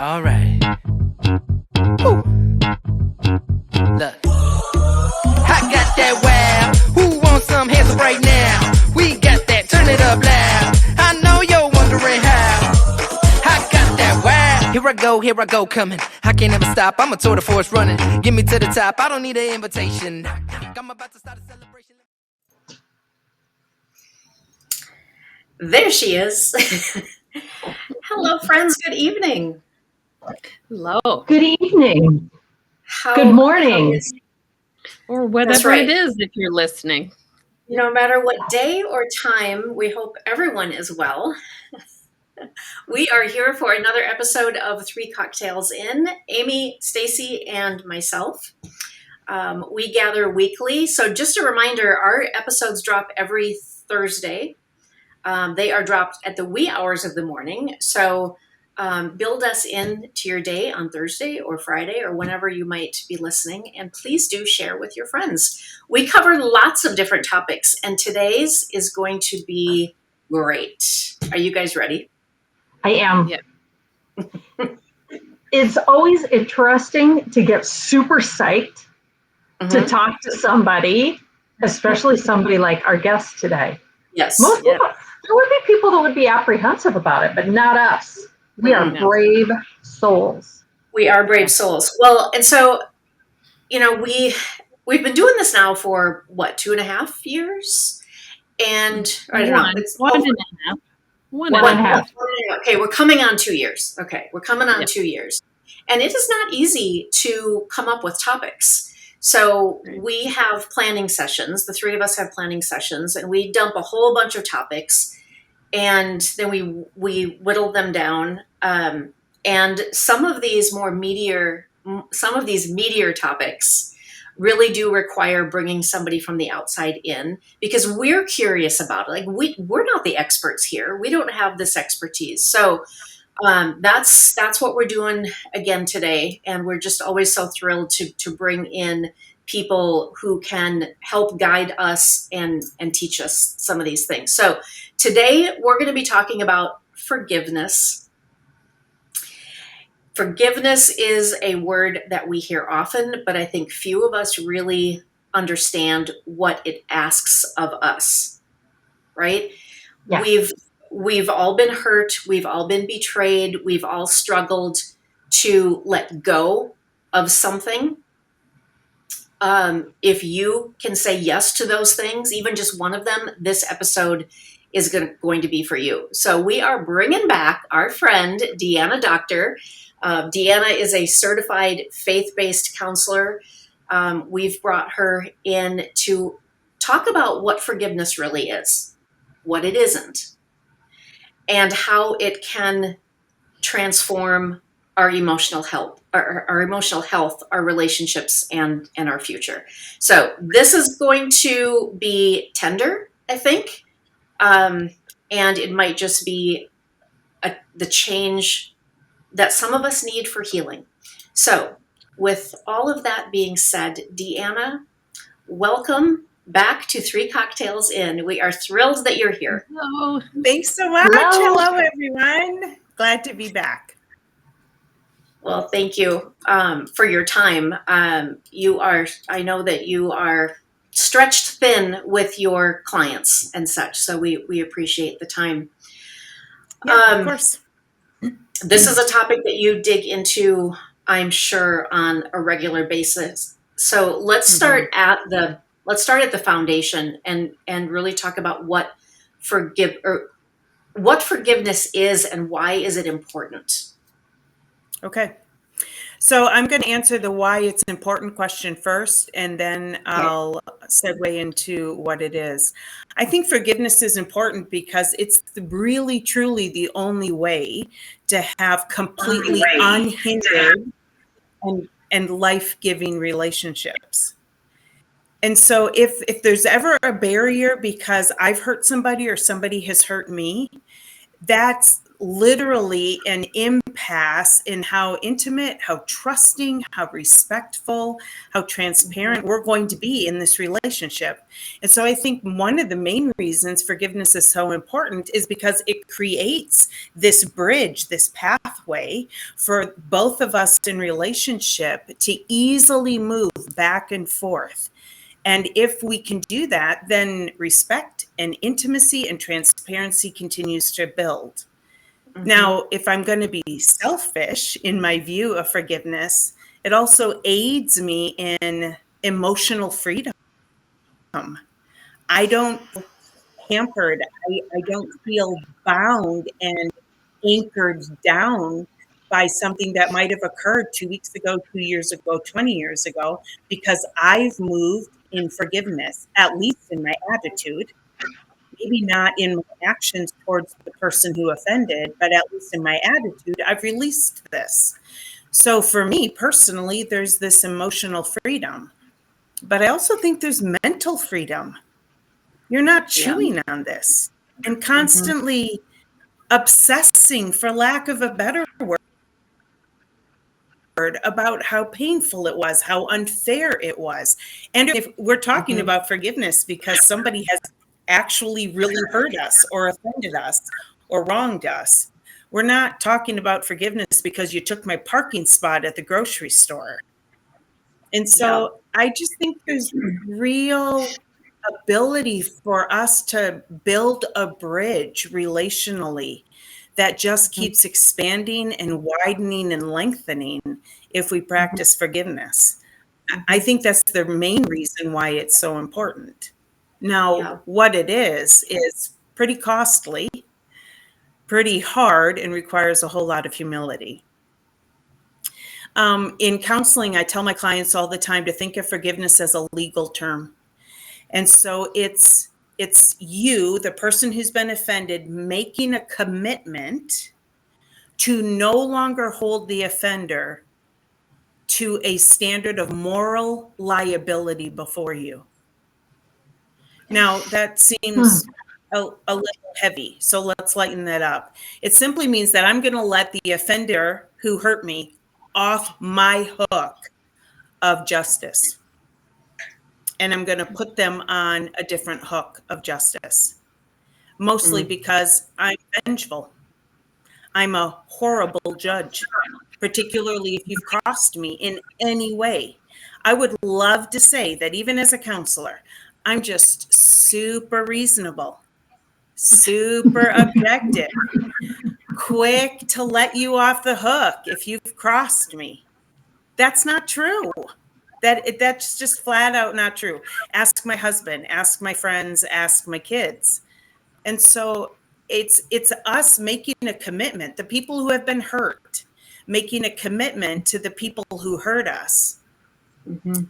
All right. Woo. Look. I got that wow. Who wants some hands up right now? We got that. Turn it up loud. I know you're wondering how. I got that wow. Here I go, coming. I can't ever stop. I'm a tour de force running. Get me to the top. I don't need an invitation. I'm about to start a celebration. There she is. Hello, friends. Good evening. Hello. Good evening. Good morning. Or whatever it is if you're listening. No matter what day or time, we hope everyone is well. We are here for another episode of Three Cocktails In. Amy, Stacy, and myself. We gather weekly. So just a reminder, our episodes drop every Thursday. They are dropped at the wee hours of the morning. So build us into your day on Thursday or Friday or whenever you might be listening. And please do share with your friends. We cover lots of different topics, and today's is going to be great. Are you guys ready? I am. Yeah. It's always interesting to get super psyched to talk to somebody, especially somebody like our guest today. Yes. Most people, there would be people that would be apprehensive about it, but not us. We are brave souls. We are brave souls. Well, and so, you know, we've been doing this now for what, 2.5 years? And I don't know. It's one and a half. One and a half. Okay, we're coming on 2 years. Okay, we're coming on 2 years. And it is not easy to come up with topics. So we have planning sessions. The three of us have planning sessions, and we dump a whole bunch of topics, and then we whittle them down. And some of these meatier topics really do require bringing somebody from the outside in, because we're curious about it. Like we're not the experts here. We don't have this expertise. So that's what we're doing again today. And we're just always so thrilled to bring in people who can help guide us and teach us some of these things. So today we're going to be talking about forgiveness. Forgiveness is a word that we hear often, but I think few of us really understand what it asks of us, right? Yeah. We've all been hurt. We've all been betrayed. We've all struggled to let go of something. If you can say yes to those things, even just one of them, this episode is going to be for you. So we are bringing back our friend, Deanna Doctor. Deanna is a certified faith-based counselor. We've brought her in to talk about what forgiveness really is, what it isn't, and how it can transform our emotional health, our relationships, and our future. So this is going to be tender, I think, and it might just be the change that some of us need for healing. So with all of that being said, Deanna, welcome back to Three Cocktails In. We are thrilled that you're here. Hello. Thanks so much. Hello, everyone. Glad to be back. Well, thank you for your time. I know that you are stretched thin with your clients and such, so we appreciate the time. Yeah, of course. This is a topic that you dig into, I'm sure, on a regular basis. So let's start at the foundation and really talk about what forgiveness is and why is it important. Okay. So I'm going to answer the why it's important question first, and then I'll segue into what it is. I think forgiveness is important because it's really, truly the only way to have completely unhindered and life-giving relationships. And so if there's ever a barrier because I've hurt somebody or somebody has hurt me, that's literally an impasse in how intimate, how trusting, how respectful, how transparent we're going to be in this relationship. And so I think one of the main reasons forgiveness is so important is because it creates this bridge, this pathway for both of us in relationship to easily move back and forth. And if we can do that, then respect and intimacy and transparency continues to build. Now, if I'm going to be selfish in my view of forgiveness, it also aids me in emotional freedom. I don't feel hampered. I don't feel bound and anchored down by something that might have occurred 2 weeks ago, 2 years ago, 20 years ago, because I've moved in forgiveness, at least in my attitude. Maybe not in my actions towards the person who offended, but at least in my attitude, I've released this. So for me personally, there's this emotional freedom, but I also think there's mental freedom. You're not chewing on this and constantly obsessing, for lack of a better word, about how painful it was, how unfair it was. And if we're talking about forgiveness because somebody has actually really hurt us or offended us or wronged us, we're not talking about forgiveness because you took my parking spot at the grocery store. And so I just think there's real ability for us to build a bridge relationally that just keeps expanding and widening and lengthening if we practice forgiveness. I think that's the main reason why it's so important. Now, what it is pretty costly, pretty hard, and requires a whole lot of humility. In counseling, I tell my clients all the time to think of forgiveness as a legal term. And so it's you, the person who's been offended, making a commitment to no longer hold the offender to a standard of moral liability before you. Now, that seems a little heavy, so let's lighten that up. It simply means that I'm going to let the offender who hurt me off my hook of justice. And I'm going to put them on a different hook of justice, mostly because I'm vengeful. I'm a horrible judge, particularly if you've crossed me in any way. I would love to say that even as a counselor, I'm just super reasonable, super objective, quick to let you off the hook if you've crossed me. That's not true. That's just flat out not true. Ask my husband, ask my friends, ask my kids. And so it's us making a commitment, the people who have been hurt, making a commitment to the people who hurt us,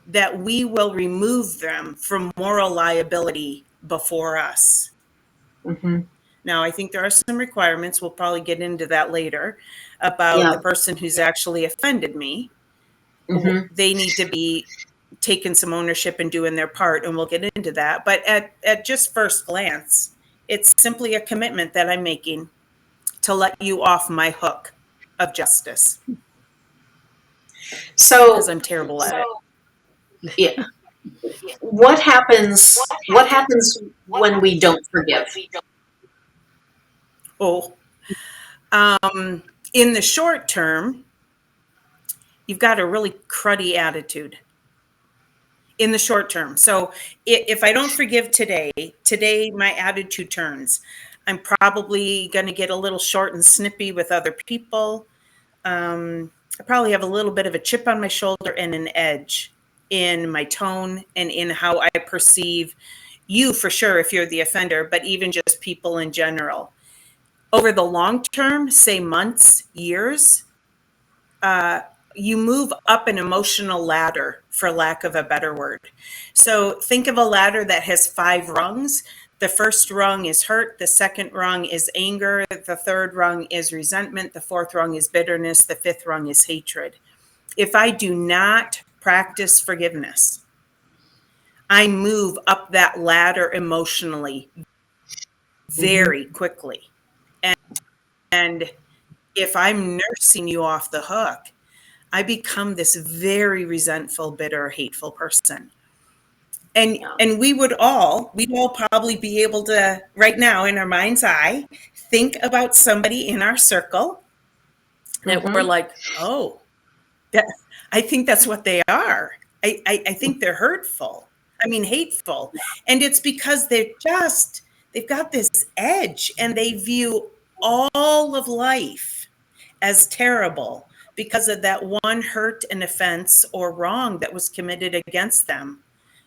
that we will remove them from moral liability before us. Now, I think there are some requirements. We'll probably get into that later about the person who's actually offended me. They need to be taking some ownership and doing their part, and we'll get into that. But at just first glance, it's simply a commitment that I'm making to let you off my hook of justice. So, because I'm terrible at it. Yeah. What happens when we don't forgive? In the short term, you've got a really cruddy attitude. In the short term. So if I don't forgive today my attitude turns. I'm probably going to get a little short and snippy with other people. I probably have a little bit of a chip on my shoulder and an edge in my tone and in how I perceive you, for sure, if you're the offender, but even just people in general. Over the long term, say months, years, you move up an emotional ladder, for lack of a better word. So think of a ladder that has 5 rungs. The first rung is hurt. The second rung is anger. The third rung is resentment. The fourth rung is bitterness. The fifth rung is hatred. If I do not practice forgiveness, I move up that ladder emotionally very quickly. And if I'm nursing you off the hook, I become this very resentful, bitter, hateful person. And we'd all probably be able to right now in our mind's eye think about somebody in our circle that we're like, oh, that, I think that's what they are. I think they're hurtful. I mean, hateful. And it's because they've got this edge and they view all of life as terrible because of that one hurt and offense or wrong that was committed against them.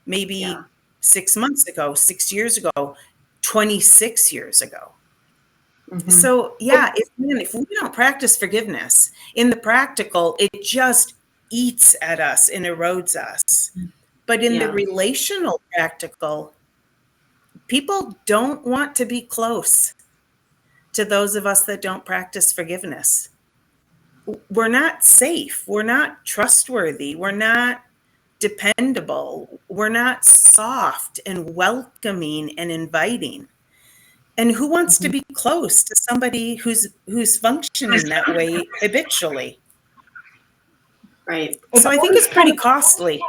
Maybe 6 months ago, 6 years ago, 26 years ago. So if we don't practice forgiveness in the practical, it just eats at us and erodes us. But in the relational practical, people don't want to be close to those of us that don't practice forgiveness. We're not safe. We're not trustworthy. We're not dependable. We're not soft and welcoming and inviting. And who wants to be close to somebody who's functioning that way habitually? Right. So I think it's pretty costly.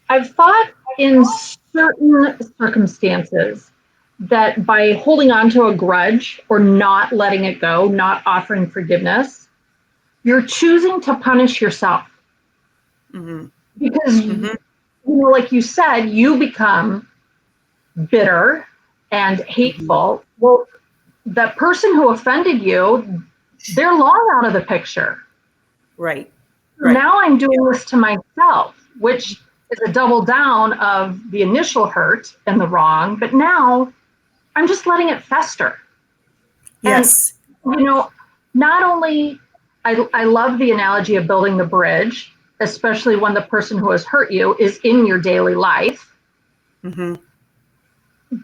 I've thought in certain circumstances that by holding on to a grudge or not letting it go, not offering forgiveness, you're choosing to punish yourself. Because, like you said, you become bitter and hateful. Well, the person who offended you, they're long out of the picture. Right. Now I'm doing this to myself, which is a double down of the initial hurt and the wrong, but now I'm just letting it fester. Yes. And, not only, I love the analogy of building the bridge, especially when the person who has hurt you is in your daily life,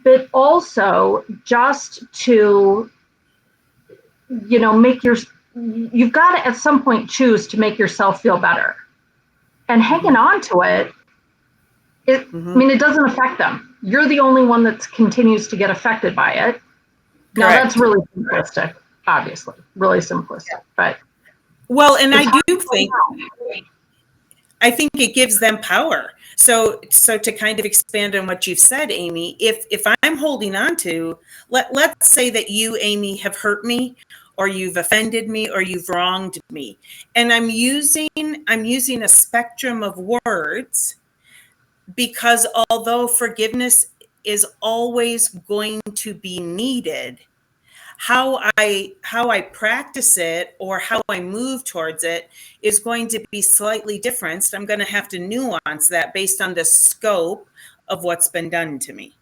but also just to, you've got to at some point choose to make yourself feel better. And hanging on to it, I mean, it doesn't affect them. You're the only one that continues to get affected by it. Now, that's really simplistic, obviously, really simplistic. But well, and I think it gives them power. So to kind of expand on what you've said, Amy, if I'm holding on to, let's say that you, Amy, have hurt me, or you've offended me, or you've wronged me, and I'm using a spectrum of words, because although forgiveness is always going to be needed, how I practice it or how I move towards it is going to be slightly different. I'm going to have to nuance that based on the scope of what's been done to me.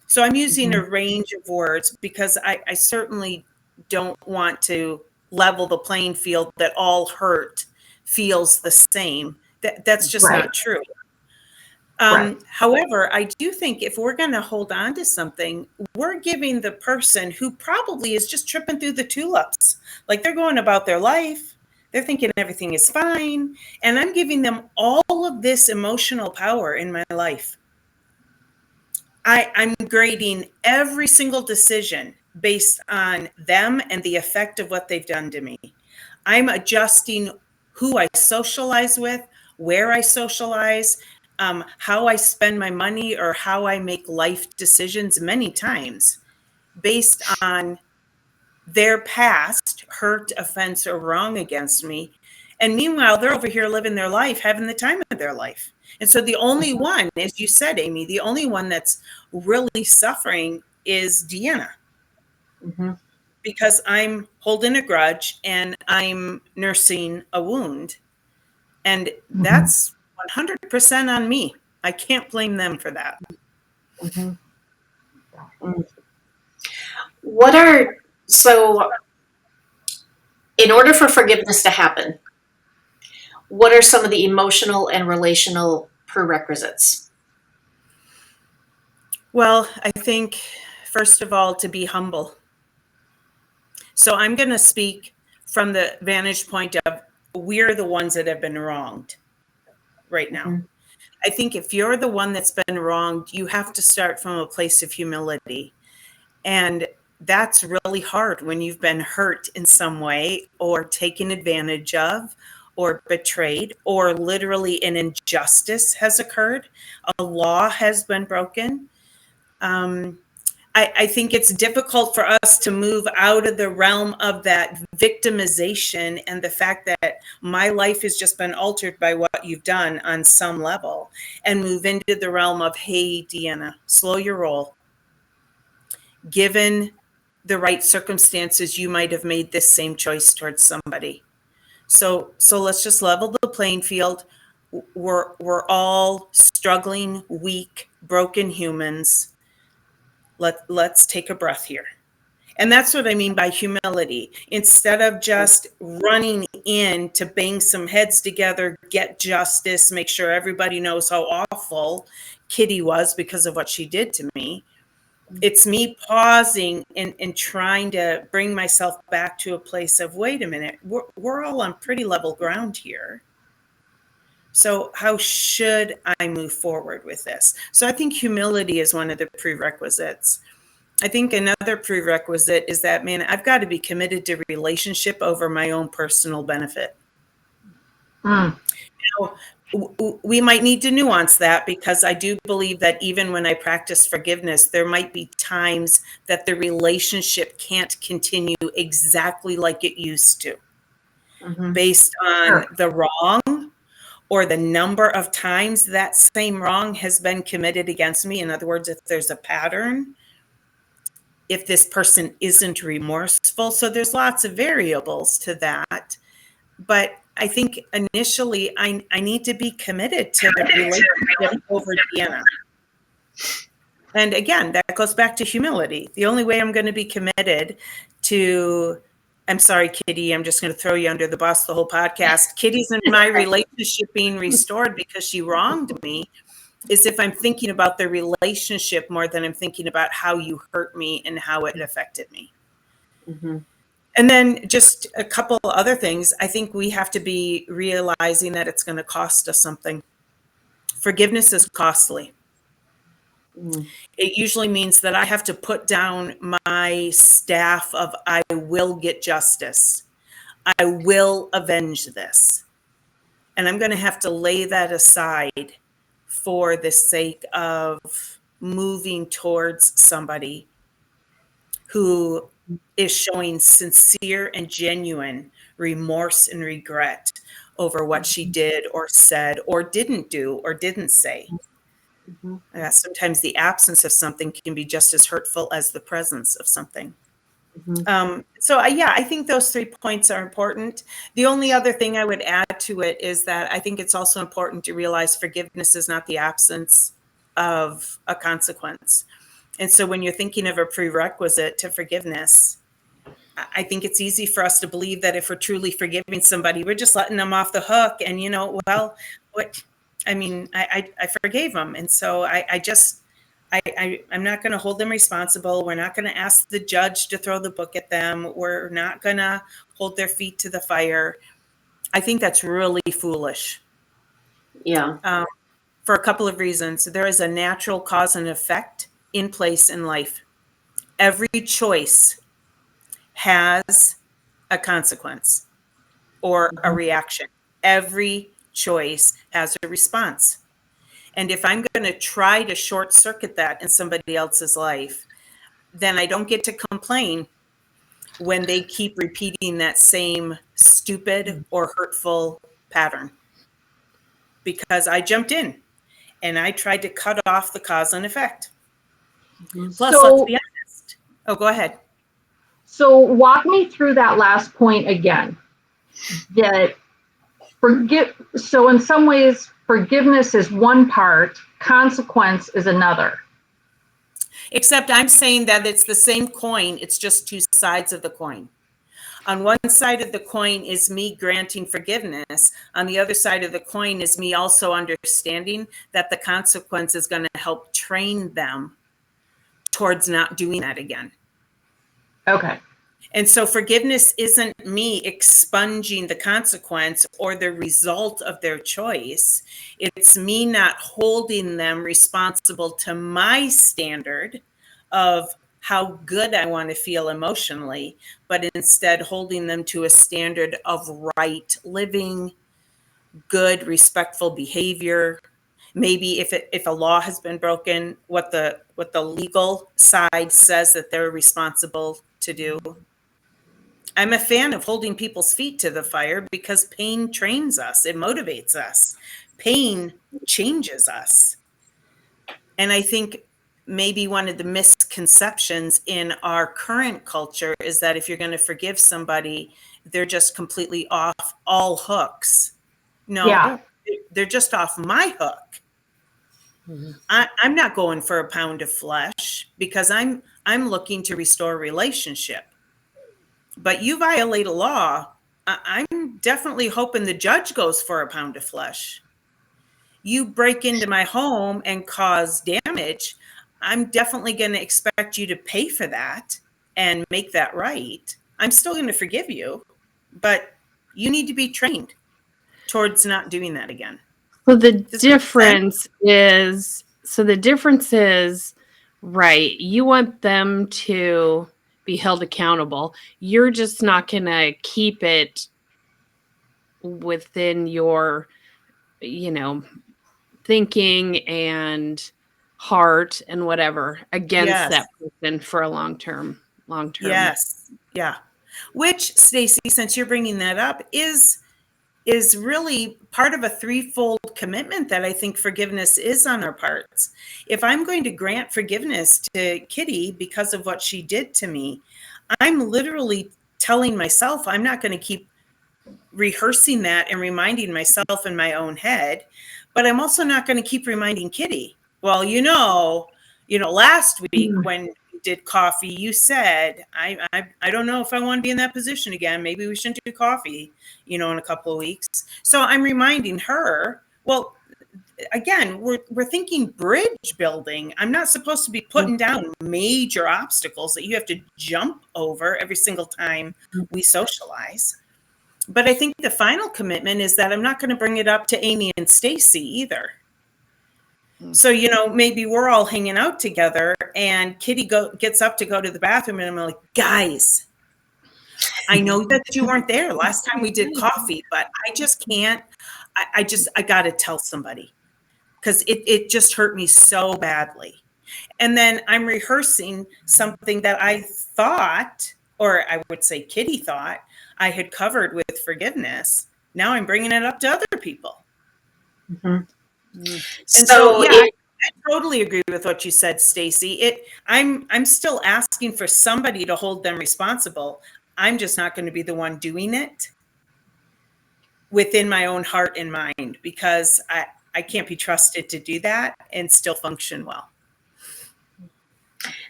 So I'm using a range of words because I certainly don't want to level the playing field that all hurt feels the same. That's just not true. However, I do think if we're going to hold on to something, we're giving the person who probably is just tripping through the tulips, like they're going about their life, they're thinking everything is fine, and I'm giving them all of this emotional power in my life. I'm grading every single decision based on them and the effect of what they've done to me. I'm adjusting who I socialize with, where I socialize, how I spend my money, or how I make life decisions many times based on their past hurt, offense, or wrong against me. And meanwhile, they're over here living their life, having the time of their life. And so the only one, as you said, Amy, the only one that's really suffering is Deanna. Because I'm holding a grudge and I'm nursing a wound. And that's 100% on me. I can't blame them for that. So in order for forgiveness to happen, what are some of the emotional and relational prerequisites? Well, I think, first of all, to be humble. So I'm going to speak from the vantage point of we're the ones that have been wronged right now. I think if you're the one that's been wronged, you have to start from a place of humility. And that's really hard when you've been hurt in some way or taken advantage of or betrayed, or literally an injustice has occurred, a law has been broken. I think it's difficult for us to move out of the realm of that victimization and the fact that my life has just been altered by what you've done on some level, and move into the realm of, hey, Deanna, slow your roll. Given the right circumstances, you might have made this same choice towards somebody. So let's just level the playing field. We're all struggling, weak, broken humans. Let's take a breath here. And that's what I mean by humility. Instead of just running in to bang some heads together, get justice, make sure everybody knows how awful Kitty was because of what she did to me, it's me pausing and trying to bring myself back to a place of, wait a minute, we're all on pretty level ground here. So how should I move forward with this? So I think humility is one of the prerequisites. I think another prerequisite is that, man, I've got to be committed to relationship over my own personal benefit. Now, we might need to nuance that, because I do believe that even when I practice forgiveness, there might be times that the relationship can't continue exactly like it used to, based on the wrong or the number of times that same wrong has been committed against me. In other words, if there's a pattern, if this person isn't remorseful. So there's lots of variables to that. But I think initially I need to be committed to the relationship over Deanna. And again, that goes back to humility. The only way I'm going to be committed to, I'm sorry, Kitty, I'm just going to throw you under the bus the whole podcast. Kitty's in my relationship being restored because she wronged me, is if I'm thinking about the relationship more than I'm thinking about how you hurt me and how it affected me. And then just a couple other things. I think we have to be realizing that it's going to cost us something. Forgiveness is costly. It usually means that I have to put down my staff of, I will get justice. I will avenge this. And I'm going to have to lay that aside for the sake of moving towards somebody who is showing sincere and genuine remorse and regret over what she did or said or didn't do or didn't say. Sometimes the absence of something can be just as hurtful as the presence of something. I think those 3 points are important. The only other thing I would add to it is that I think it's also important to realize forgiveness is not the absence of a consequence. And so when you're thinking of a prerequisite to forgiveness, I think it's easy for us to believe that if we're truly forgiving somebody, we're just letting them off the hook. And, I forgave them. And so I'm not going to hold them responsible. We're not going to ask the judge to throw the book at them. We're not going to hold their feet to the fire. I think that's really foolish. Yeah. For a couple of reasons. There is a natural cause and effect in place in life. Every choice has a consequence or a reaction. Every choice has a response. And if I'm going to try to short circuit that in somebody else's life, then I don't get to complain when they keep repeating that same stupid or hurtful pattern. Because I jumped in and I tried to cut off the cause and effect. Plus, let's be honest. Oh, go ahead. So walk me through that last point again. So in some ways, forgiveness is one part, consequence is another. Except I'm saying that it's the same coin, it's just 2 sides of the coin. On one side of the coin is me granting forgiveness. On the other side of the coin is me also understanding that the consequence is going to help train them towards not doing that again. Okay. And so forgiveness isn't me expunging the consequence or the result of their choice. It's me not holding them responsible to my standard of how good I want to feel emotionally, but instead holding them to a standard of right living, good, respectful behavior. Maybe if a law has been broken, what the legal side says that they're responsible to do. I'm a fan of holding people's feet to the fire because pain trains us, it motivates us. Pain changes us. And I think maybe one of the misconceptions in our current culture is that if you're going to forgive somebody, they're just completely off all hooks. No, Yeah. they're just off my hook. I'm not going for a pound of flesh because I'm looking to restore relationship. But you violate a law, I'm definitely hoping the judge goes for a pound of flesh. You break into my home and cause damage, I'm definitely going to expect you to pay for that and make that right. I'm still going to forgive you, but you need to be trained towards not doing that again. So the Does that make sense? difference is, right, you want them to be held accountable. You're just not going to keep it within your, thinking and heart and whatever against Yes. that person for a long term. Yes. Yeah. Which, Stacy, since you're bringing that up, is really part of a threefold commitment that I think forgiveness is on our parts. If I'm going to grant forgiveness to Kitty because of what she did to me, I'm literally telling myself I'm not going to keep rehearsing that and reminding myself in my own head, but I'm also not going to keep reminding Kitty. Well, last week when we did coffee, you said, I don't know if I want to be in that position again. Maybe we shouldn't do coffee, in a couple of weeks. So I'm reminding her, well, again, we're thinking bridge building. I'm not supposed to be putting down major obstacles that you have to jump over every single time we socialize. But I think the final commitment is that I'm not going to bring it up to Amy and Stacy either. So, maybe we're all hanging out together and Kitty gets up to go to the bathroom and I'm like, guys, I know that you weren't there last time we did coffee, but I just can't. I got to tell somebody because it just hurt me so badly. And then I'm rehearsing something that I thought, or I would say Kitty thought, I had covered with forgiveness. Now I'm bringing it up to other people. Mm-hmm. And so yeah, I totally agree with what you said, Stacy. I'm still asking for somebody to hold them responsible. I'm just not going to be the one doing it within my own heart and mind because I can't be trusted to do that and still function well.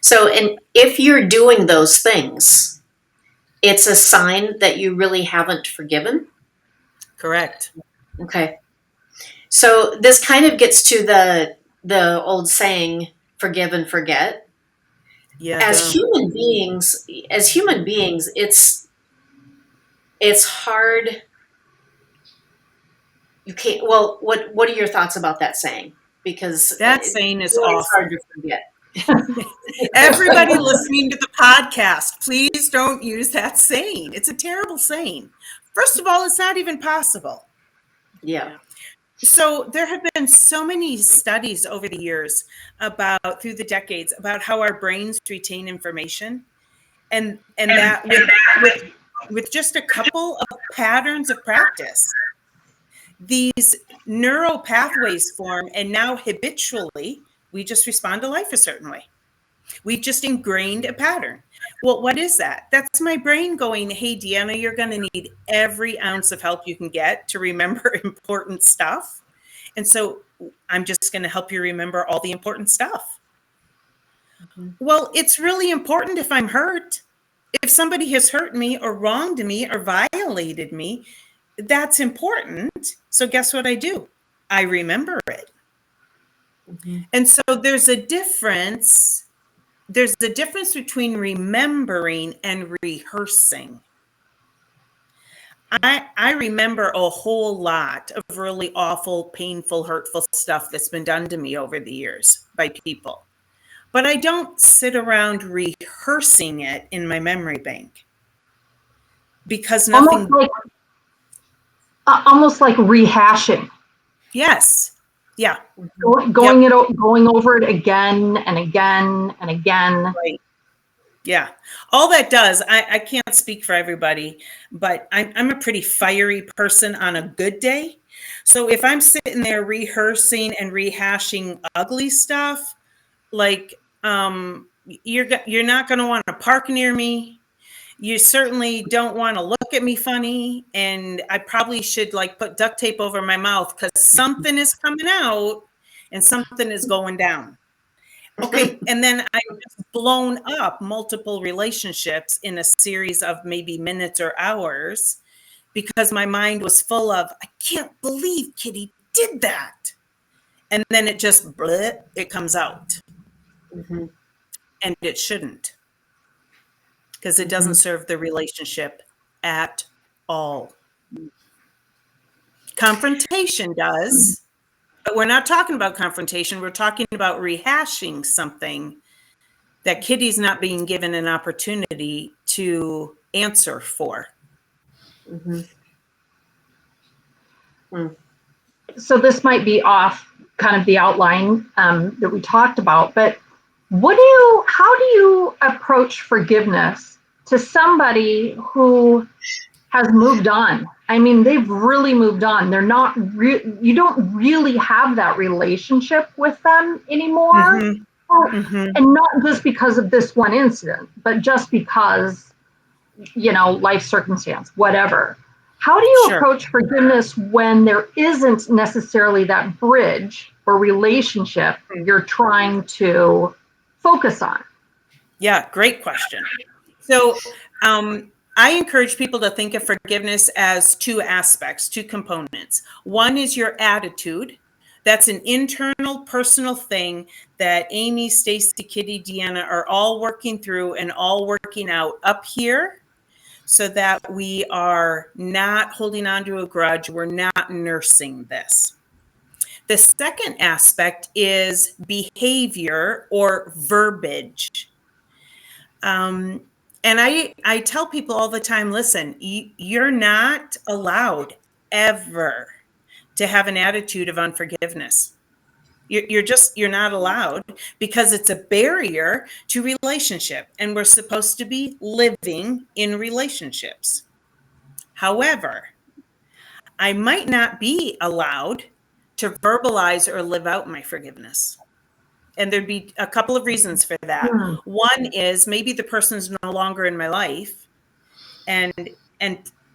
So, and if you're doing those things, it's a sign that you really haven't forgiven. Correct. Okay. So this kind of gets to the old saying, forgive and forget. Yeah. As human beings, it's hard. You can't. Well, what are your thoughts about that saying? Because that saying is really awful. hard to forget. Everybody listening to the podcast, please don't use that saying. It's a terrible saying. First of all, it's not even possible. Yeah. So there have been so many studies over the years through the decades about how our brains retain information, and that with just a couple of patterns of practice, these neural pathways form, and now habitually we just respond to life a certain way. We just ingrained a pattern. Well, what is that? That's my brain going, hey, Deanna, you're going to need every ounce of help you can get to remember important stuff. And so I'm just going to help you remember all the important stuff. Mm-hmm. Well, it's really important if I'm hurt. If somebody has hurt me or wronged me or violated me, that's important. So guess what I do? I remember it. Mm-hmm. And so there's a difference between remembering and rehearsing. I remember a whole lot of really awful, painful, hurtful stuff that's been done to me over the years by people. but I don't sit around rehearsing it in my memory bank because nothing. Almost like rehashing. Yes. Yeah. Going over it again and again and again. Right. Yeah. All that does, I can't speak for everybody, but I'm a pretty fiery person on a good day. So if I'm sitting there rehearsing and rehashing ugly stuff, like you're not going to want to park near me. You certainly don't want to look at me funny, and I probably should like put duct tape over my mouth because something is coming out and something is going down. Okay, and then I've just blown up multiple relationships in a series of maybe minutes or hours because my mind was full of, I can't believe Kitty did that. And then it just, it comes out. Mm-hmm. And it shouldn't, because it doesn't serve the relationship at all. Confrontation does, but we're not talking about confrontation. We're talking about rehashing something that Kitty's not being given an opportunity to answer for. Mm-hmm. Mm. So this might be off kind of the outline that we talked about, but how do you approach forgiveness to somebody who has moved on? I mean, they've really moved on. They're not you don't really have that relationship with them anymore. Mm-hmm. Mm-hmm. And not just because of this one incident, but just because, life circumstance, whatever. How do you approach forgiveness when there isn't necessarily that bridge or relationship you're trying to focus on? Yeah, great question. So I encourage people to think of forgiveness as two aspects, two components. One is your attitude. That's an internal personal thing that Amy, Stacy, Kitty, Deanna are all working through and all working out up here so that we are not holding on to a grudge. We're not nursing this. The second aspect is behavior or verbiage. And I tell people all the time, listen, you're not allowed ever to have an attitude of unforgiveness. You're not allowed because it's a barrier to relationship, and we're supposed to be living in relationships. However, I might not be allowed to verbalize or live out my forgiveness. And there'd be a couple of reasons for that. One is maybe the person's no longer in my life, and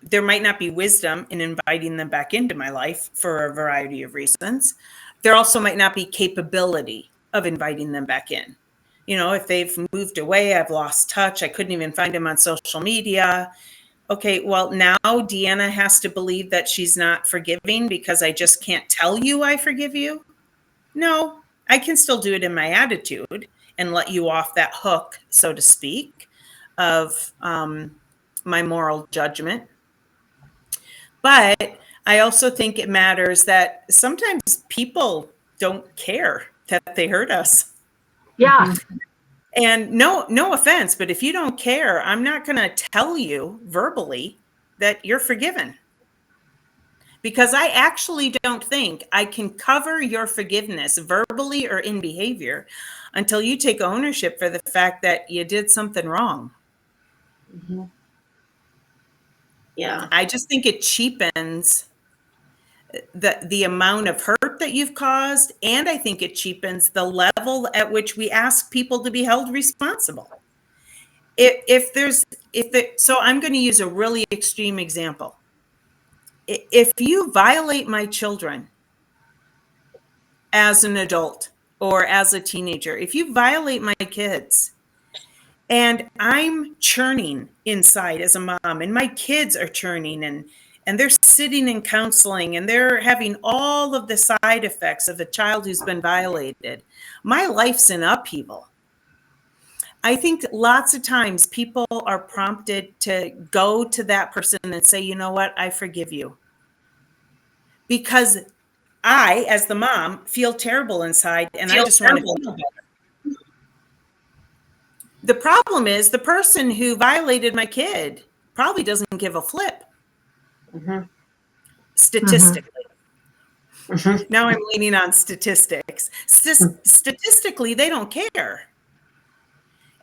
there might not be wisdom in inviting them back into my life for a variety of reasons. There also might not be capability of inviting them back in. If they've moved away, I've lost touch, I couldn't even find them on social media. Okay, well, now Deanna has to believe that she's not forgiving because I just can't tell you I forgive you. No, I can still do it in my attitude and let you off that hook, so to speak, of my moral judgment. But I also think it matters that sometimes people don't care that they hurt us. Yeah. And no offense, but if you don't care, I'm not going to tell you verbally that you're forgiven. Because I actually don't think I can cover your forgiveness verbally or in behavior until you take ownership for the fact that you did something wrong. Mm-hmm. Yeah. I just think it cheapens the amount of hurt that you've caused, and I think it cheapens the level at which we ask people to be held responsible. So I'm going to use a really extreme example. If you violate my children as an adult or as a teenager, if you violate my kids, and I'm churning inside as a mom, and my kids are churning, and they're sitting in counseling, and they're having all of the side effects of a child who's been violated, my life's in upheaval. I think lots of times people are prompted to go to that person and say, you know what, I forgive you. Because I, as the mom, feel terrible inside, and I just want to feel better. The problem is the person who violated my kid probably doesn't give a flip, statistically. Now I'm leaning on statistics. Statistically, they don't care.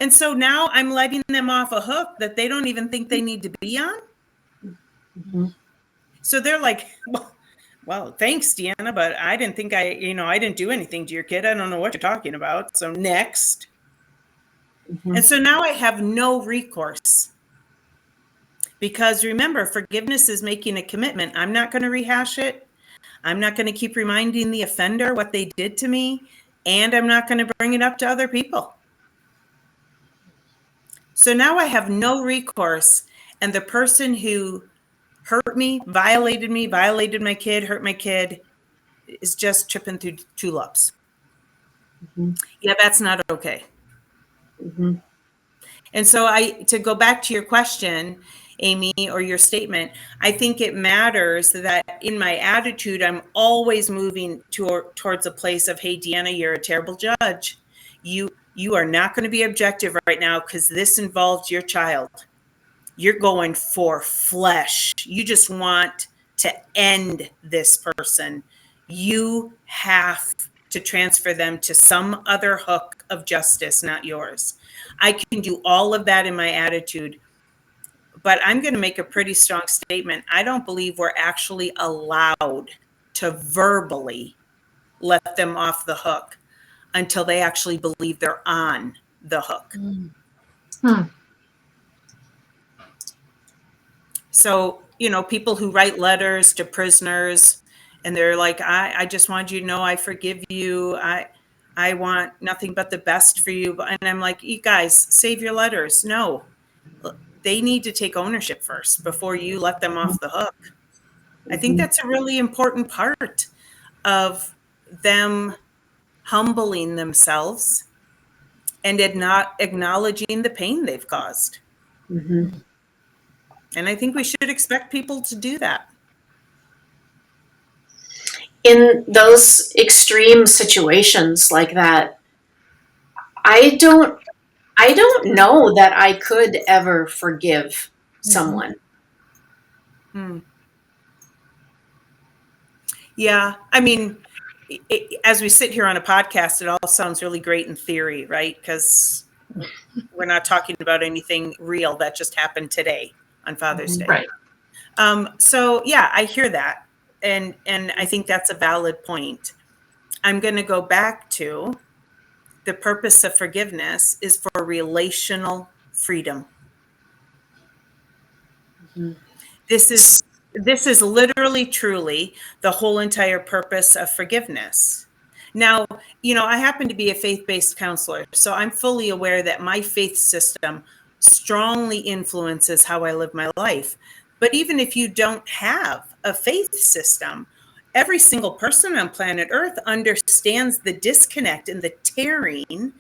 And so now I'm letting them off a hook that they don't even think they need to be on. So they're like, well, thanks, Deanna, but I didn't think I didn't do anything to your kid. I don't know what you're talking about. So next. And so now I have no recourse. Because remember, forgiveness is making a commitment. I'm not going to rehash it. I'm not going to keep reminding the offender what they did to me. And I'm not going to bring it up to other people. So now I have no recourse. And the person who hurt me, violated my kid, hurt my kid, is just tripping through tulips. Yeah, that's not okay. And so to go back to your question, Amy, or your statement, I think it matters that in my attitude, I'm always moving towards a place of, hey, Deanna, you're a terrible judge. You are not going to be objective right now because this involves your child. You're going for flesh. You just want to end this person. You have to transfer them to some other hook of justice, not yours. I can do all of that in my attitude, but I'm going to make a pretty strong statement. I don't believe we're actually allowed to verbally let them off the hook until they actually believe they're on the hook. So, people who write letters to prisoners and they're like, I just want you to know I forgive you. I want nothing but the best for you. And I'm like, you guys, save your letters. No, they need to take ownership first before you let them off the hook. I think that's a really important part of them humbling themselves and not acknowledging the pain they've caused. And I think we should expect people to do that. In those extreme situations like that, I don't know that I could ever forgive someone. Yeah. I mean, as we sit here on a podcast, it all sounds really great in theory, right? Because we're not talking about anything real that just happened today on Father's Day. Right. So yeah, I hear that. And I think that's a valid point. I'm going to go back to the purpose of forgiveness is for relational freedom. This is literally, truly the whole entire purpose of forgiveness. Now, I happen to be a faith-based counselor, so I'm fully aware that my faith system strongly influences how I live my life. But even if you don't have a faith system, every single person on planet Earth understands the disconnect and the tearing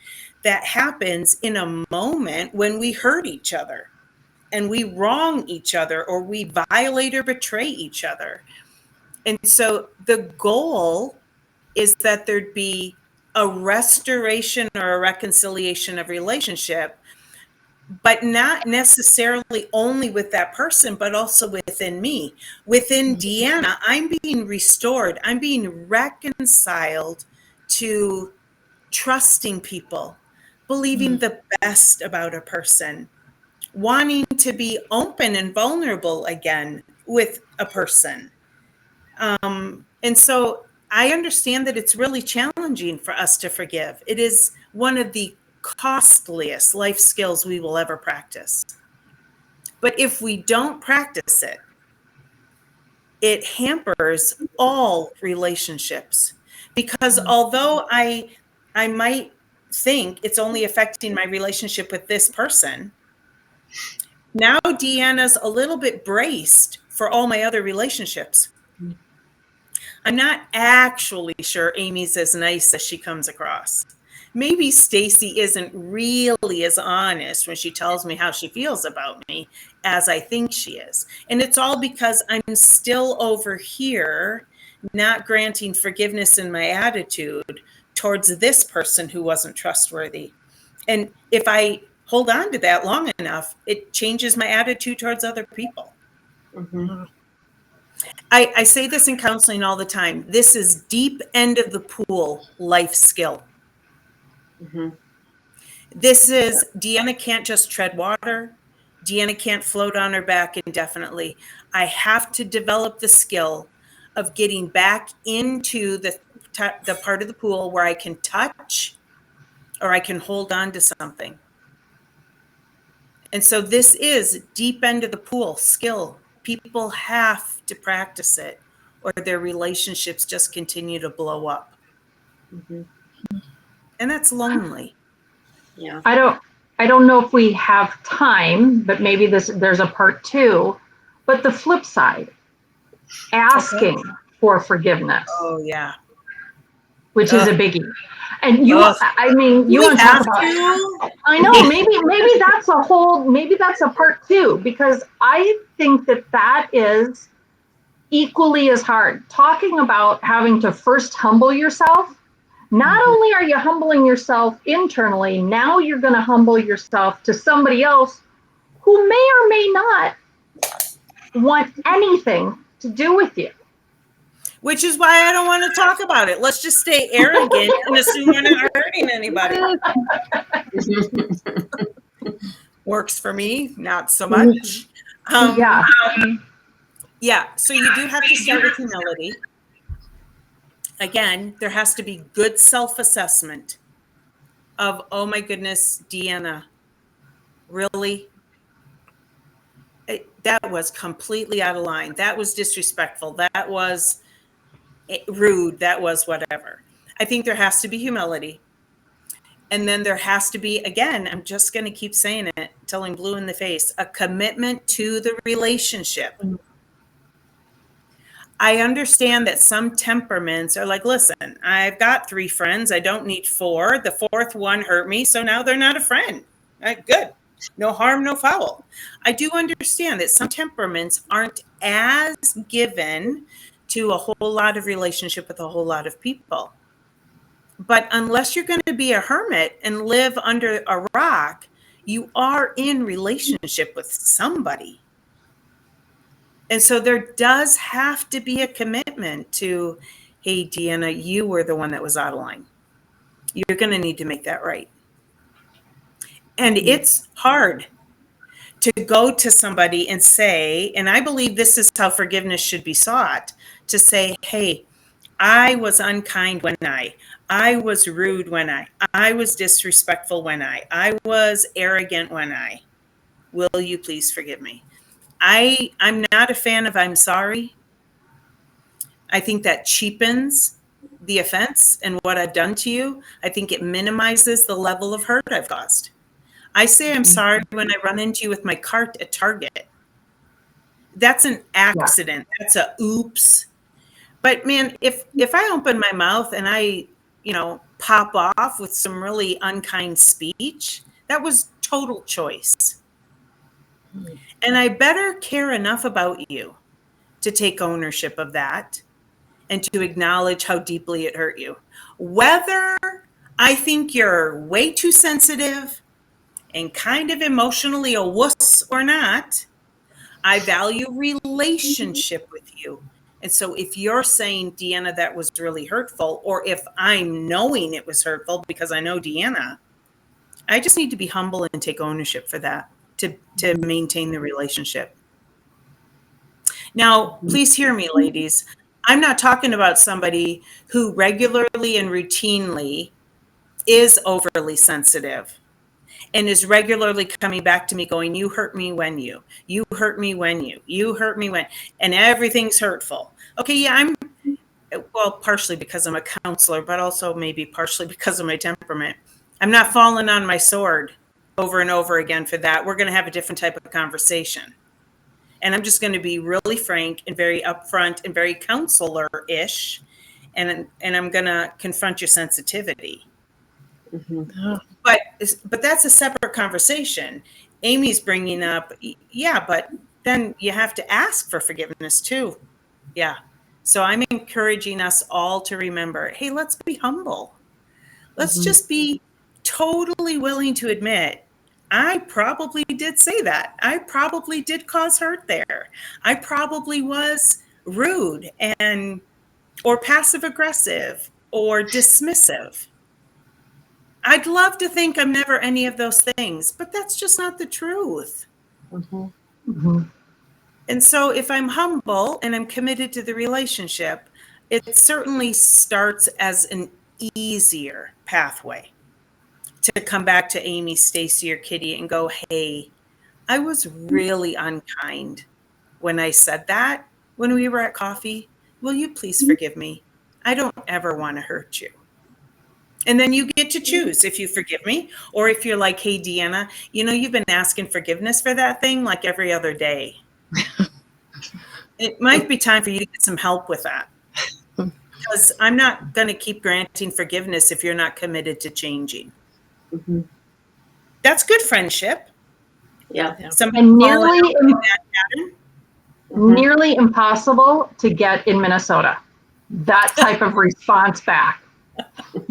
that happens in a moment when we hurt each other and we wrong each other or we violate or betray each other. And so the goal is that there'd be a restoration or a reconciliation of relationship, but not necessarily only with that person, but also within me. Within Deanna, I'm being restored. I'm being reconciled to trusting people, believing the best about a person, wanting to be open and vulnerable again with a person. And so I understand that it's really challenging for us to forgive. It is one of the costliest life skills we will ever practice. But if we don't practice it, it hampers all relationships. Because although I might think it's only affecting my relationship with this person, now Deanna's a little bit braced for all my other relationships. I'm not actually sure Amy's as nice as she comes across. Maybe Stacy isn't really as honest when she tells me how she feels about me as I think she is. And it's all because I'm still over here not granting forgiveness in my attitude towards this person who wasn't trustworthy. And if I hold on to that long enough, it changes my attitude towards other people. Mm-hmm. I say this in counseling all the time. This is deep end of the pool life skill. Mm-hmm. This is Deanna can't just tread water. Deanna can't float on her back indefinitely. I have to develop the skill of getting back into the part of the pool where I can touch or I can hold on to something. And so this is deep end of the pool skill. People have to practice it or their relationships just continue to blow up. Mm-hmm. And that's lonely. Yeah. I don't know if we have time, but maybe there's a part 2. But the flip side, asking for forgiveness, Oh, yeah. which is a biggie. And you, Ugh. I mean, you We want to talk have about. to. I know, maybe that's a part 2, because I think that is equally as hard. Talking about having to first humble yourself. Not only are you humbling yourself internally, now you're going to humble yourself to somebody else who may or may not want anything to do with you. Which is why I don't want to talk about it. Let's just stay arrogant and assume we're not hurting anybody. Works for me, not so much. Yeah, so you do have to start with humility. Again, there has to be good self-assessment of, oh my goodness, Deanna, really? That was completely out of line. That was disrespectful. That was rude. That was whatever. I think there has to be humility. And then there has to be, again, I'm just going to keep saying it, telling blue in the face, a commitment to the relationship. I understand that some temperaments are like, listen, I've got 3 friends. I don't need 4. The 4th one hurt me, so now they're not a friend. Good. No harm, no foul. I do understand that some temperaments aren't as given to a whole lot of relationship with a whole lot of people. But unless you're going to be a hermit and live under a rock, you are in relationship with somebody. And so there does have to be a commitment to, hey, Deanna, you were the one that was out of line. You're going to need to make that right. And it's hard to go to somebody and say, and I believe this is how forgiveness should be sought, to say, hey, I was unkind when I was rude when I was disrespectful when I was arrogant when will you please forgive me? I'm not a fan of I'm sorry. I think that cheapens the offense and what I've done to you. I think it minimizes the level of hurt I've caused. I say I'm sorry when I run into you with my cart at Target. That's an accident. That's a oops. But man, if I open my mouth and I, pop off with some really unkind speech, that was total choice. And I better care enough about you to take ownership of that and to acknowledge how deeply it hurt you. Whether I think you're way too sensitive and kind of emotionally a wuss or not, I value relationship with you. And so if you're saying, Deanna, that was really hurtful, or if I'm knowing it was hurtful because I know Deanna, I just need to be humble and take ownership for that to maintain the relationship. Now, please hear me, ladies. I'm not talking about somebody who regularly and routinely is overly sensitive and is regularly coming back to me going, you hurt me when you hurt me when you hurt me when, and everything's hurtful. Okay, yeah, partially because I'm a counselor, but also maybe partially because of my temperament. I'm not falling on my sword over and over again for that. We're going to have a different type of conversation. And I'm just going to be really frank and very upfront and very counselor-ish. And I'm going to confront your sensitivity. Mm-hmm. But that's a separate conversation. Amy's bringing up, yeah, but then you have to ask for forgiveness too. Yeah. So I'm encouraging us all to remember, hey, let's be humble. Let's just be totally willing to admit I probably did say that. I probably did cause hurt there. I probably was rude and or passive aggressive or dismissive. I'd love to think I'm never any of those things, but that's just not the truth. Mhm. And so if I'm humble and I'm committed to the relationship, it certainly starts as an easier pathway to come back to Amy, Stacy, or Kitty and go, hey, I was really unkind when I said that when we were at coffee. Will you please forgive me? I don't ever want to hurt you. And then you get to choose if you forgive me or if you're like, hey, Deanna, you've been asking forgiveness for that thing like every other day. It might be time for you to get some help with that. Because I'm not going to keep granting forgiveness if you're not committed to changing. Mhm. That's good friendship. Yeah. Yeah. Somebody And call it out in that pattern. Mhm. nearly impossible to get in Minnesota. That type of response back. I Is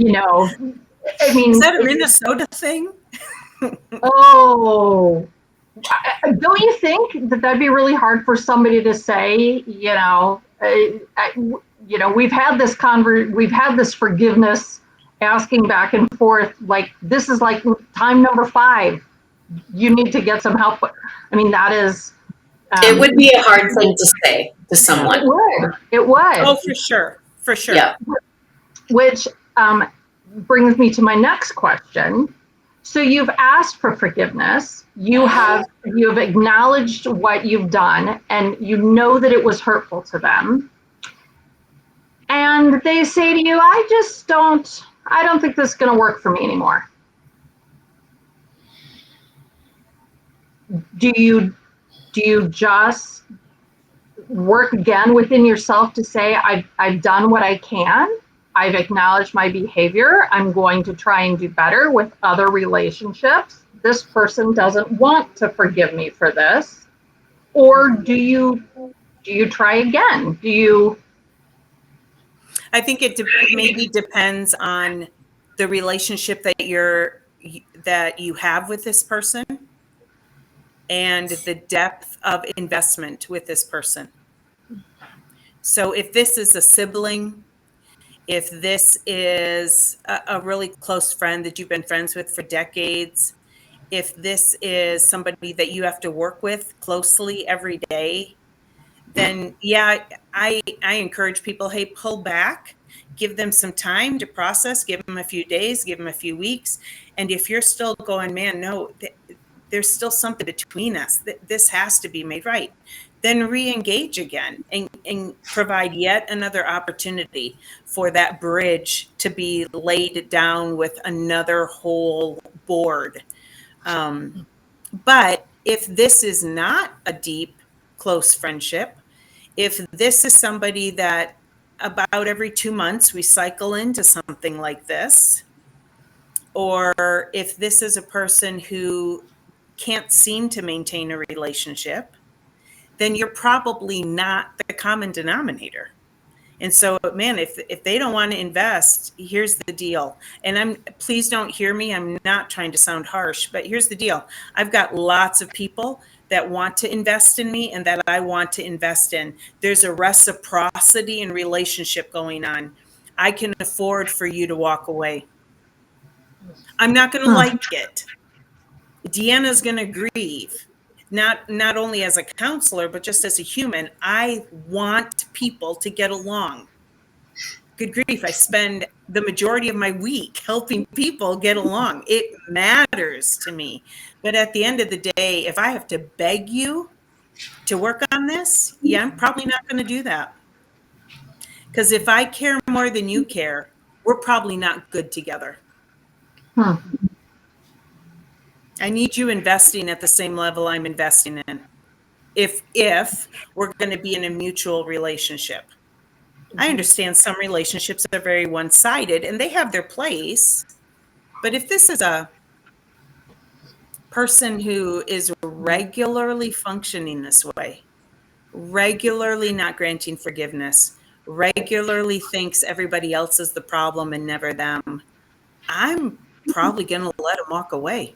mean, that a Minnesota thing? oh, don't you think that that'd be really hard for somebody to say? We've had we've had this forgiveness, asking back and forth. Like this is like time number 5. You need to get some help. I mean, that is. It would be a hard thing to say to someone. It would. It would. Oh, for sure. For sure. Yeah. Which brings me to my next question. So you've asked for forgiveness. You have acknowledged what you've done, and you know that it was hurtful to them. And they say to you, I don't think this is going to work for me anymore. Do you just work again within yourself to say, I've done what I can. I've acknowledged my behavior. I'm going to try and do better with other relationships. This person doesn't want to forgive me for this. Or do you try again? I think it maybe depends on the relationship that you have with this person and the depth of investment with this person. So if this is a sibling, if this is a really close friend that you've been friends with for decades, if this is somebody that you have to work with closely every day, then yeah, I encourage people, hey, pull back, give them some time to process, give them a few days, give them a few weeks. And if you're still going, man, no, there's still something between us, this has to be made right, then re-engage again and provide yet another opportunity for that bridge to be laid down with another whole board. But if this is not a deep, close friendship, if this is somebody that about every 2 months we cycle into something like this, or if this is a person who can't seem to maintain a relationship, then you're probably not the common denominator. And so, man, if they don't want to invest, here's the deal. And please don't hear me. I'm not trying to sound harsh, but here's the deal. I've got lots of people that want to invest in me and that I want to invest in. There's a reciprocity and relationship going on. I can afford for you to walk away. I'm not going to like it. Deanna's going to grieve. Not only as a counselor, but just as a human. I want people to get along. Good grief, I spend the majority of my week helping people get along. It matters to me. But at the end of the day, if I have to beg you to work on this, yeah, I'm probably not going to do that. Because if I care more than you care, we're probably not good together. I need you investing at the same level I'm investing in. If we're going to be in a mutual relationship. I understand some relationships are very one-sided and they have their place. But if this is a person who is regularly functioning this way, regularly not granting forgiveness, regularly thinks everybody else is the problem and never them, I'm probably going to let them walk away.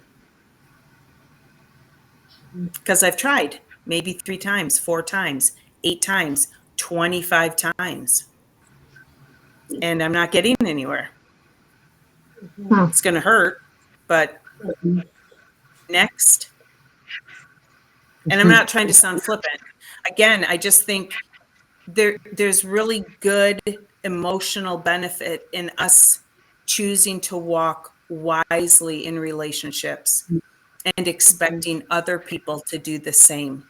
because I've tried maybe 3 times, 4 times, 8 times, 25 times, and I'm not getting anywhere. Hmm. It's going to hurt, but next. And I'm not trying to sound flippant. Again, I just think there's really good emotional benefit in us choosing to walk wisely in relationships and expecting other people to do the same.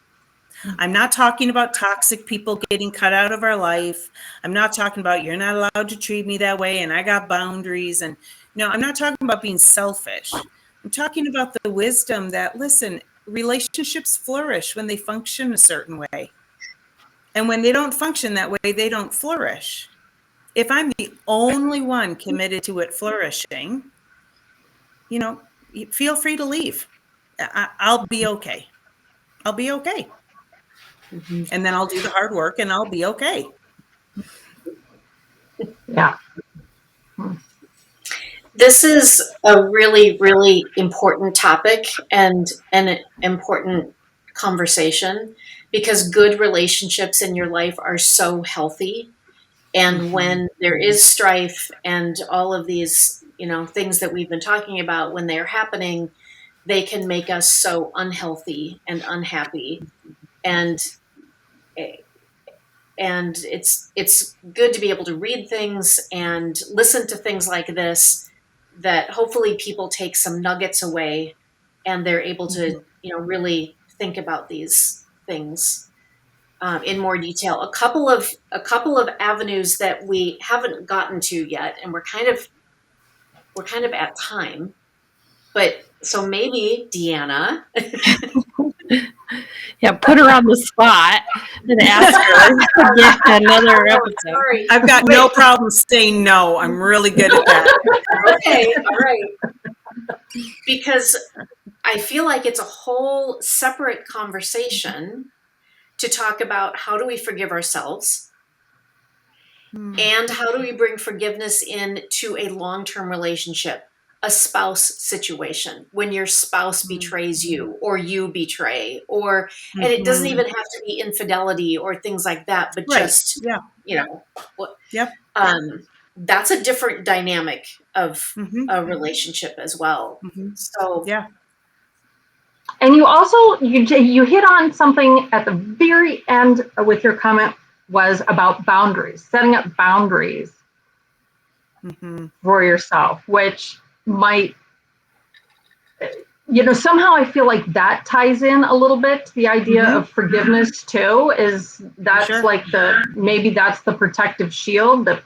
I'm not talking about toxic people getting cut out of our life. I'm not talking about you're not allowed to treat me that way and I got boundaries. And no, I'm not talking about being selfish. I'm talking about the wisdom that, listen, relationships flourish when they function a certain way. And when they don't function that way, they don't flourish. If I'm the only one committed to it flourishing, feel free to leave. I'll be okay. I'll be okay. And then I'll do the hard work and I'll be okay. Yeah. This is a really, really important topic and an important conversation, because good relationships in your life are so healthy. And when there is strife and all of these, things that we've been talking about, when they're happening, they can make us so unhealthy and unhappy. And and it's good to be able to read things and listen to things like this, that hopefully people take some nuggets away and they're able to really think about these things in more detail. A couple of avenues that we haven't gotten to yet, and we're kind of at time, but so maybe Deanna. Yeah, put her on the spot and ask her to get another episode. Sorry. I've got no problem saying no. I'm really good at that. Okay, all right. Because I feel like it's a whole separate conversation to talk about how do we forgive ourselves and how do we bring forgiveness into a long-term relationship, a spouse situation, when your spouse betrays you or you betray, or and it doesn't even have to be infidelity or things like that, but Right. just Yeah. Yep. that's a different dynamic of a relationship as well. So Yeah. And you also you hit on something at the very end with your comment, was about boundaries, setting up boundaries for yourself, which might, somehow I feel like that ties in a little bit to the idea of forgiveness too. Is that's like maybe that's the protective shield that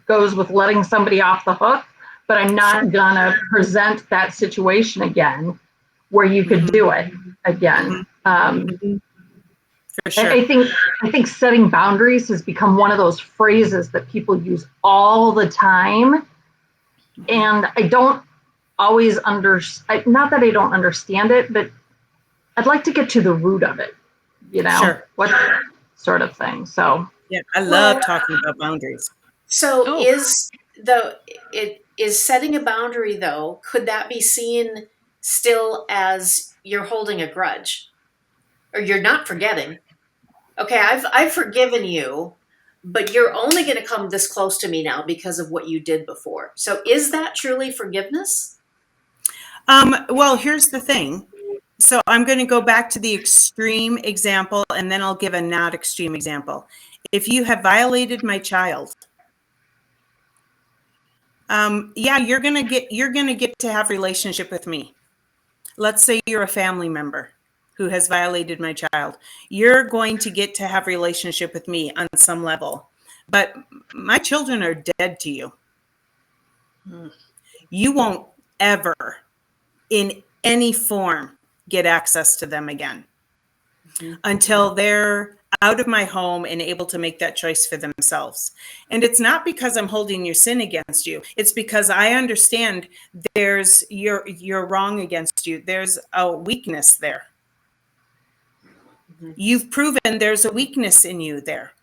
goes with letting somebody off the hook, but I'm not gonna present that situation again where you could do it again. For sure. I think setting boundaries has become one of those phrases that people use all the time, and I don't always not that I don't understand it, but I'd like to get to the root of it. Sure. What sort of thing. So yeah, I love talking about boundaries. So is setting a boundary, though, could that be seen still as you're holding a grudge or you're not forgetting? Okay, I've forgiven you, but you're only going to come this close to me now because of what you did before. So is that truly forgiveness? Well, here's the thing. So I'm going to go back to the extreme example, and then I'll give a not extreme example. If you have violated my child, you're gonna get to have relationship with me. Let's say you're a family member who has violated my child. You're going to get to have relationship with me on some level, but my children are dead to you. You won't ever, in any form, get access to them again until they're out of my home and able to make that choice for themselves. And it's not because I'm holding your sin against you. It's because I understand you're wrong against you. There's a weakness there. You've proven there's a weakness in you there.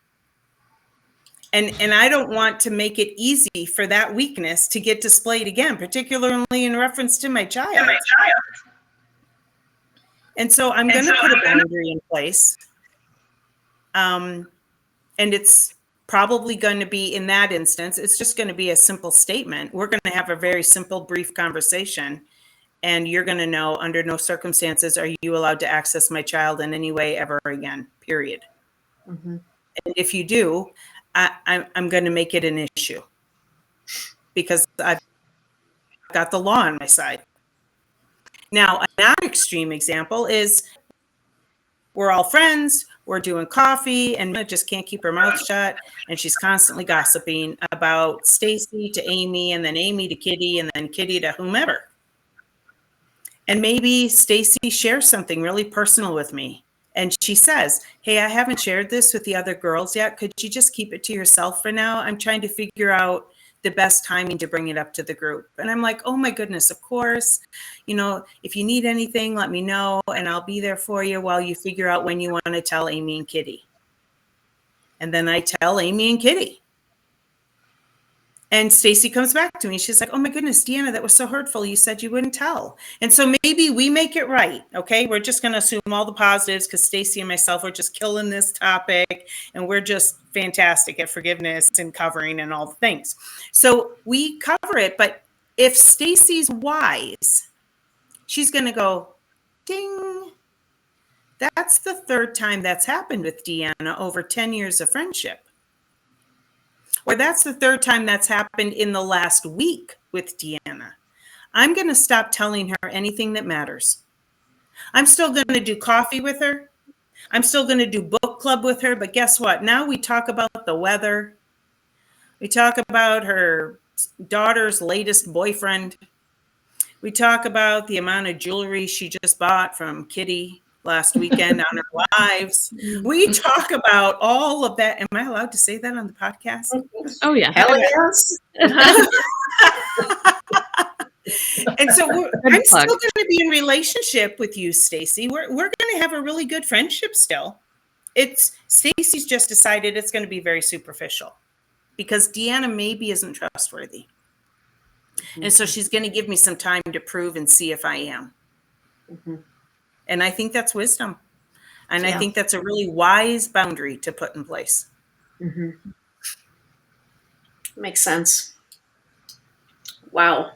And I don't want to make it easy for that weakness to get displayed again, particularly in reference to my child. And so I'm going to put a boundary in place. And it's probably going to be, in that instance, it's just going to be a simple statement. We're going to have a very simple, brief conversation. And you're going to know, under no circumstances are you allowed to access my child in any way ever again, period. Mm-hmm. And if you do, I'm going to make it an issue because I've got the law on my side. Now, a non-extreme example is we're all friends, we're doing coffee, and Mona just can't keep her mouth shut, and she's constantly gossiping about Stacy to Amy, and then Amy to Kitty, and then Kitty to whomever. And maybe Stacy shares something really personal with me, and she says, hey, I haven't shared this with the other girls yet. Could you just keep it to yourself for now? I'm trying to figure out the best timing to bring it up to the group. And I'm like, oh my goodness, of course. You know, if you need anything, let me know, and I'll be there for you while you figure out when you want to tell Amy and Kitty. And then I tell Amy and Kitty. And Stacy comes back to me. She's like, oh my goodness, Deanna, that was so hurtful. You said you wouldn't tell. And so maybe we make it right. Okay. We're just going to assume all the positives because Stacy and myself are just killing this topic. And we're just fantastic at forgiveness and covering and all the things. So we cover it. But if Stacy's wise, she's going to go, ding. That's the third time that's happened with Deanna over 10 years of friendship. Or that's the third time that's happened in the last week with Deanna. I'm going to stop telling her anything that matters. I'm still going to do coffee with her. I'm still going to do book club with her. But guess what? Now we talk about the weather. We talk about her daughter's latest boyfriend. We talk about the amount of jewelry she just bought from Kitty last weekend on her lives. We talk about all of that. Am I allowed to say that on the podcast? Oh, yeah. Hell yes. And so I'm still going to be in relationship with you, Stacy. We're going to have a really good friendship still. It's Stacy's just decided it's going to be very superficial because Deanna maybe isn't trustworthy. Mm-hmm. And so she's going to give me some time to prove and see if I am. Mm-hmm. And I think that's wisdom. And I think that's a really wise boundary to put in place. Mm-hmm. Makes sense. Wow.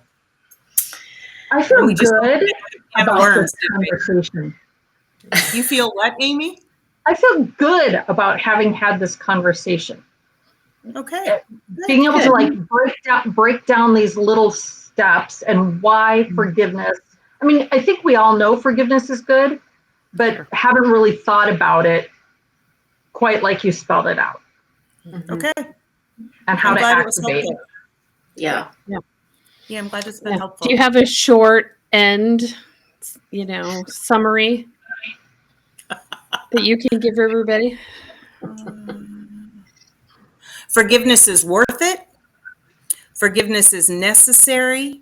I feel good about this conversation. You feel what, Amy? I feel good about having had this conversation. Okay. Being able to like break down these little steps and why forgiveness. I mean, I think we all know forgiveness is good, but haven't really thought about it quite like you spelled it out. Okay. And how to activate it. Yeah. Yeah, I'm glad it's been helpful. Do you have a short end, summary that you can give everybody? Forgiveness is worth it. Forgiveness is necessary.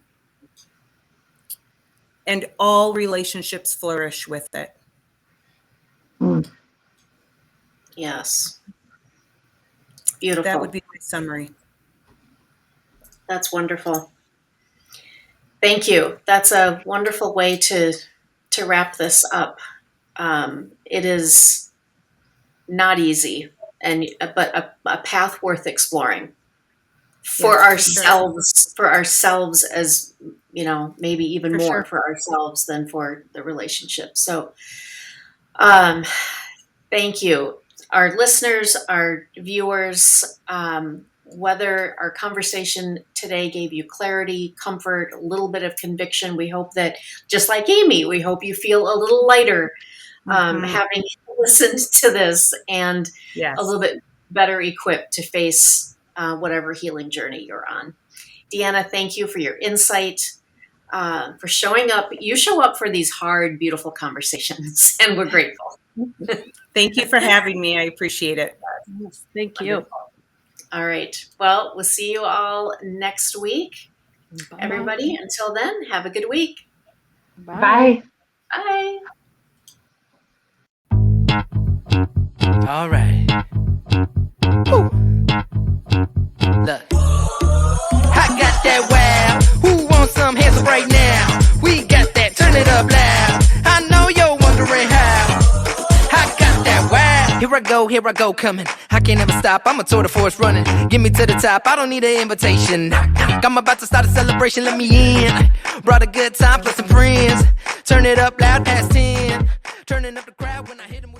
And all relationships flourish with it. Yes. Beautiful. That would be my summary. That's wonderful. Thank you. That's a wonderful way to wrap this up. It is not easy, but a path worth exploring for ourselves. For ourselves, as maybe even more for ourselves than for the relationship. So, thank you, our listeners, our viewers. Whether our conversation today gave you clarity, comfort, a little bit of conviction, we hope that, just like Amy, we hope you feel a little lighter having listened to this and a little bit better equipped to face whatever healing journey you're on. Deanna, thank you for your insight, for showing up. You show up for these hard, beautiful conversations, and we're grateful. Thank you for having me. I appreciate it. Yes, thank you. All right. Well, we'll see you all next week. Bye. Everybody, until then, have a good week. Bye. Bye. All right. Woo. Look. I got that wow. Who wants some hands up right now? We got that. Turn it up loud. I know you're wondering I go coming. I can't ever stop, I'm a tour de force running. Get me to the top, I don't need an invitation. Knock, knock, I'm about to start a celebration, let me in. Brought a good time plus some friends. Turn it up loud past 10. Turning up the crowd when I hit 'em.